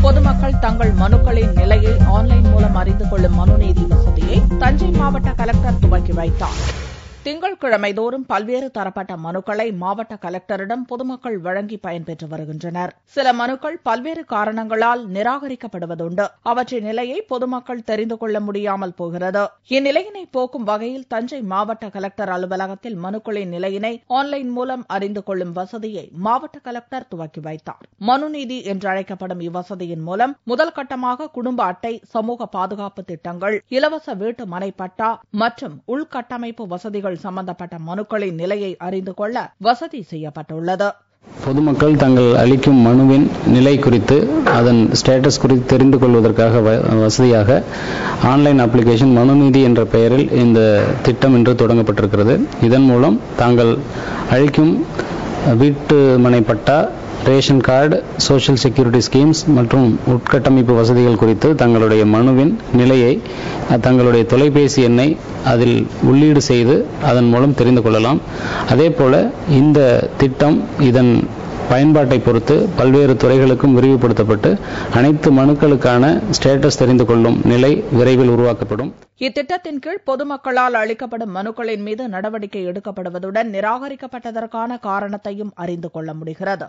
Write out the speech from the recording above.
பொதுமக்கள் தங்கள் மனுக்களின் நிலையை ஆன்லைன் மூலம் அறிந்து கொள்ளும் மனுநீதி வசதியை தஞ்சை மாவட்ட கலெக்டர் துவக்கி வைத்தார். திங்கட்கிழமை தோறும் பல்வேறு தரப்பட்ட மனுக்களை மாவட்ட கலெக்டரிடம் பொதுமக்கள் வழங்கி பயன்பெற்று வருகின்றனர். சில மனுக்கள் பல்வேறு காரணங்களால் நிராகரிக்கப்படுவதுண்டு. அவற்றின் நிலையை பொதுமக்கள் தெரிந்து கொள்ள முடியாமல் போகிறது. இந்நிலையினை போக்கும் வகையில் தஞ்சை மாவட்ட கலெக்டர் அலுவலகத்தில் மனுக்களின் நிலையினை ஆன்லைன் மூலம் அறிந்து கொள்ளும் வசதியை மாவட்ட கலெக்டர் துவக்கி வைத்தார். மனுநீதி என்றழைக்கப்படும் இவ்வசதியின் மூலம் முதல் கட்டமாக குடும்ப அட்டை, சமூக பாதுகாப்பு திட்டங்கள், இலவச வீட்டு மனை பட்டா மற்றும் உள்கட்டமைப்பு வசதிகள் சம்பந்தப்பட்ட மனுக்களின் நிலையை அறிந்து கொள்ள வசதி செய்யப்பட்டுள்ளது. பொதுமக்கள் தங்கள் அளிக்கும் மனுவின் நிலை குறித்து, அதன் ஸ்டேட்டஸ் குறித்து தெரிந்து கொள்வதற்காக வசதியாக ஆன்லைன் அப்ளிகேஷன் மனுநீதி என்ற பெயரில் இந்த திட்டம் இன்று தொடங்கப்பட்டிருக்கிறது. இதன் மூலம் தாங்கள் அளிக்கும் வீட்டு மனை பட்டா, ration card, social security schemes மற்றும் உட்கட்டமைப்பு வசதிகள் குறித்து தங்களுடைய மனுவின் நிலையை தங்களுடைய தொலைபேசி எண்ணை அதில் உள்ளீடு செய்து அதன் மூலம் தெரிந்து கொள்ளலாம். அதேபோல இந்த திட்டம் இதன் பயன்பாட்டை பொறுத்து பல்வேறு துறைகளுக்கும் விரிவுபடுத்தப்பட்டு அனைத்து மனுக்களுக்கான ஸ்டேட்டஸ் தெரிந்து கொள்ளும் நிலை விரைவில் உருவாக்கப்படும். இத்திட்டத்தின் கீழ் பொதுமக்களால் அளிக்கப்படும் மனுக்களின் மீது நடவடிக்கை எடுக்கப்படுவதுடன் நிராகரிக்கப்பட்டதற்கான காரணத்தையும் அறிந்து கொள்ள முடிகிறது.